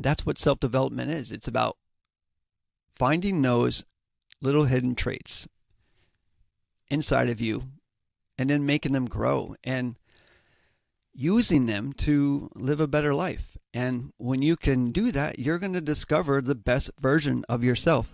That's what self-development is. It's about finding those little hidden traits inside of you and then making them grow and using them to live a better life. And when you can do that, you're going to discover the best version of yourself.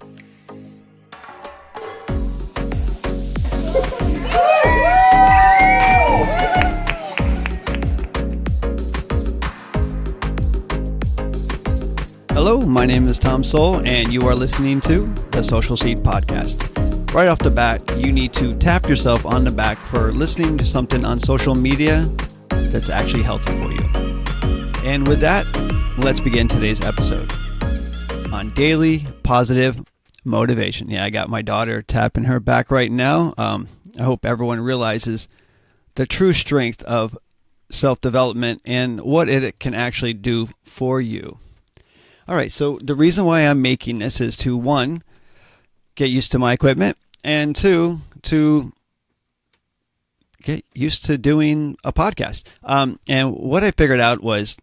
Hello, my name is Tom Soul, and you are listening to the Social Seed Podcast. Right off the bat, you need to tap yourself on the back for listening to something on social media that's actually healthy for you. And with that, let's begin today's episode on daily positive motivation. Yeah, I got my daughter tapping her back right now. I hope everyone realizes the true strength of self-development and what it can actually do for you. All right, so the reason why I'm making this is to, one, get used to my equipment, and two, to get used to doing a podcast. And what I figured out was,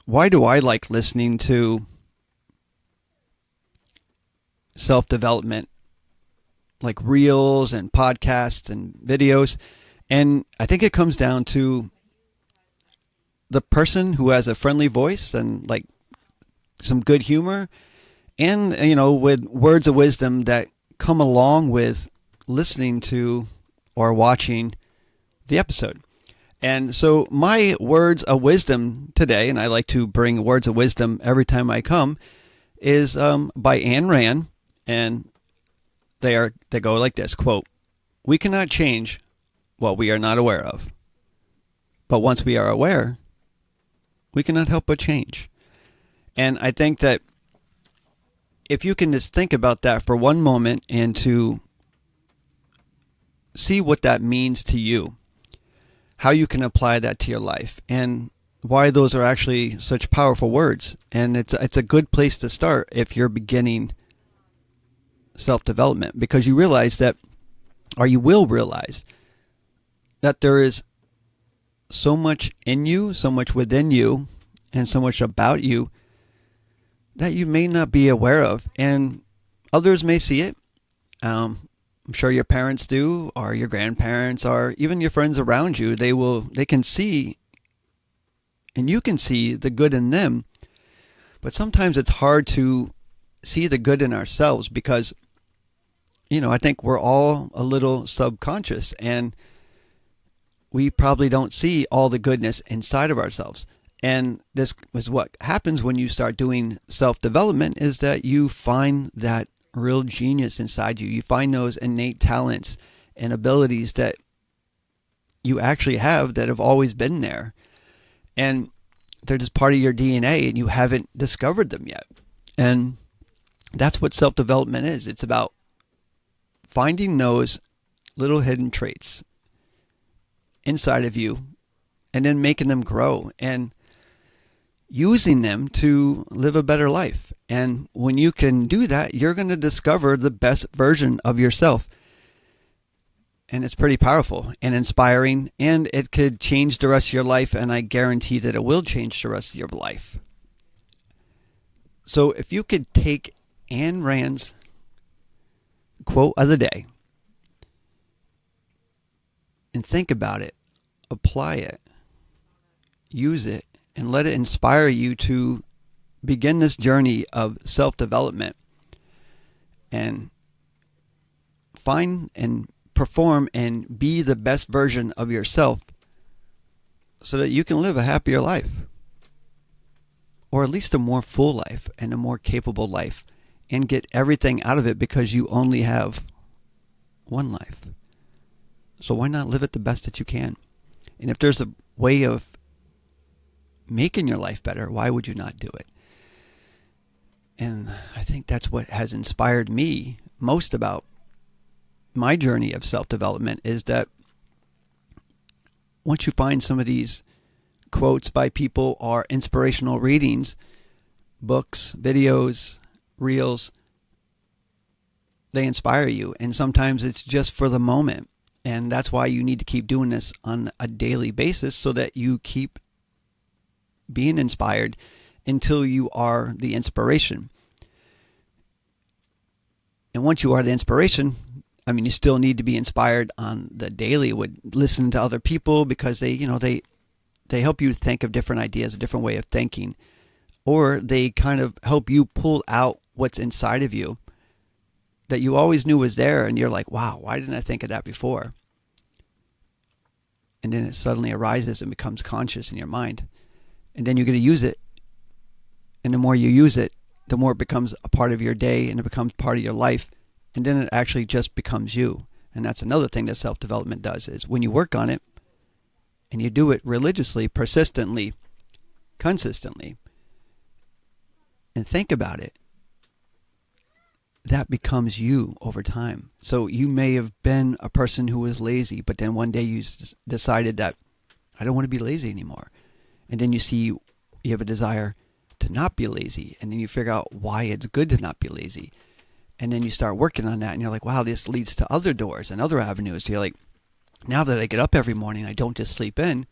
why do I like listening to self-development, like reels and podcasts and videos? And I think it comes down to the person who has a friendly voice and like some good humor and, with words of wisdom that come along with listening to or watching the episode. And so my words of wisdom today, and I like to bring words of wisdom every time I come, is by Ayn Rand, and they go like this, quote, "We cannot change what we are not aware of, but once we are aware, we cannot help but change." And I think that if you can just think about that for one moment and to see what that means to you, how you can apply that to your life, and why those are actually such powerful words. And it's a good place to start if you're beginning self-development, because you realize that, or you will realize that there is so much in you, so much within you, and so much about you that you may not be aware of, and others may see it. I'm sure your parents do, or your grandparents, or even your friends around you. They can see, and you can see the good in them. But sometimes it's hard to see the good in ourselves because, I think we're all a little subconscious, and we probably don't see all the goodness inside of ourselves. And this is what happens when you start doing self-development, is that you find that real genius inside you. You find those innate talents and abilities that you actually have that have always been there. And they're just part of your DNA and you haven't discovered them yet. And that's what self-development is. It's about finding those little hidden traits inside of you and then making them grow and using them to live a better life. And when you can do that, you're going to discover the best version of yourself. And it's pretty powerful and inspiring, and it could change the rest of your life, and I guarantee that it will change the rest of your life. So if you could take Ayn Rand's quote of the day and think about it, apply it, use it, and let it inspire you to begin this journey of self-development and find and perform and be the best version of yourself so that you can live a happier life, or at least a more full life and a more capable life, and get everything out of it, because you only have one life. So why not live it the best that you can? And if there's a way of making your life better, why would you not do it? And I think that's what has inspired me most about my journey of self-development, is that once you find some of these quotes by people or inspirational readings, books, videos, reels, they inspire you. And sometimes it's just for the moment. And that's why you need to keep doing this on a daily basis, so that you keep being inspired until you are the inspiration. And once you are the inspiration, I mean, you still need to be inspired on the daily. Would listen to other people because they help you think of different ideas, a different way of thinking, or they kind of help you pull out what's inside of you that you always knew was there, and you're like, wow, why didn't I think of that before? And then it suddenly arises and becomes conscious in your mind. And then you're going to use it. And the more you use it, the more it becomes a part of your day and it becomes part of your life. And then it actually just becomes you. And that's another thing that self-development does, is when you work on it and you do it religiously, persistently, consistently, and think about it, that becomes you over time. So you may have been a person who was lazy, but then one day you decided that I don't want to be lazy anymore. And then you see you have a desire to not be lazy. And then you figure out why it's good to not be lazy. And then you start working on that and you're like, wow, this leads to other doors and other avenues. So you're like, now that I get up every morning, I don't just sleep in,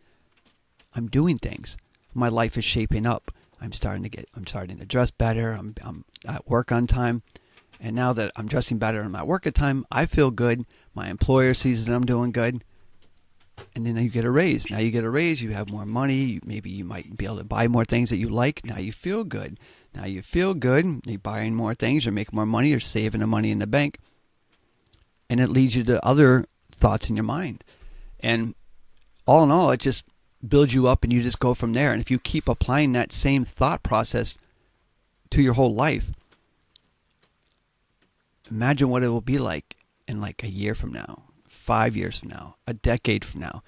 I'm doing things. My life is shaping up. I'm starting to dress better. I'm at work on time. And now that I'm dressing better in my work at time, I feel good. My employer sees that I'm doing good. And then you get a raise. Now you get a raise, you have more money. Maybe you might be able to buy more things that you like. Now you feel good. Now you feel good. You're buying more things. You're making more money. You're saving the money in the bank. And it leads you to other thoughts in your mind. And all in all, it just builds you up and you just go from there. And if you keep applying that same thought process to your whole life, imagine what it will be like in like a year from now, 5 years from now, a decade from now.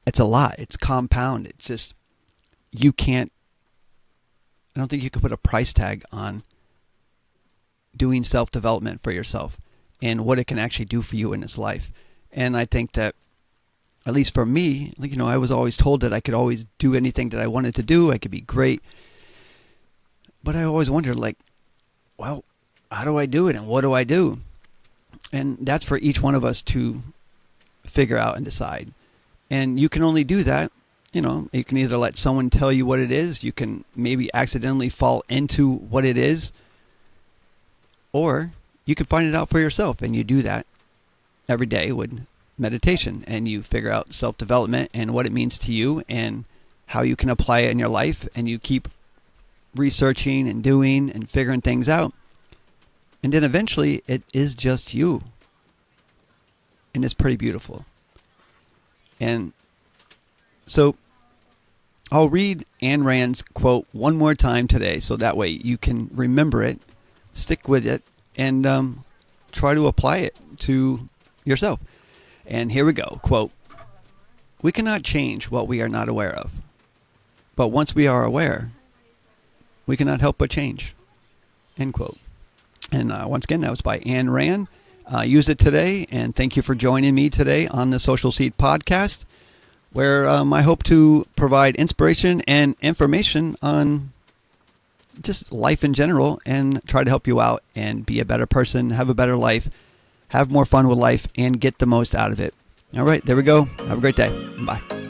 It's a lot. It's compound. It's just, I don't think you can put a price tag on doing self-development for yourself and what it can actually do for you in this life. And I think that, at least for me, I was always told that I could always do anything that I wanted to do. I could be great. But I always wondered, well, how do I do it and what do I do? And that's for each one of us to figure out and decide. And you can only do that. You can either let someone tell you what it is. You can maybe accidentally fall into what it is. Or you can find it out for yourself. And you do that every day with meditation. And you figure out self-development and what it means to you and how you can apply it in your life. And you keep researching and doing and figuring things out. And then eventually it is just you. And it's pretty beautiful. And so I'll read Ayn Rand's quote one more time today so that way you can remember it, stick with it, and try to apply it to yourself. And here we go. Quote, "We cannot change what we are not aware of. But once we are aware, we cannot help but change." End quote. And once again, that was by Ayn Rand. Use it today, and thank you for joining me today on the Social Seed Podcast, where I hope to provide inspiration and information on just life in general and try to help you out and be a better person, have a better life, have more fun with life, and get the most out of it. All right, there we go. Have a great day. Bye.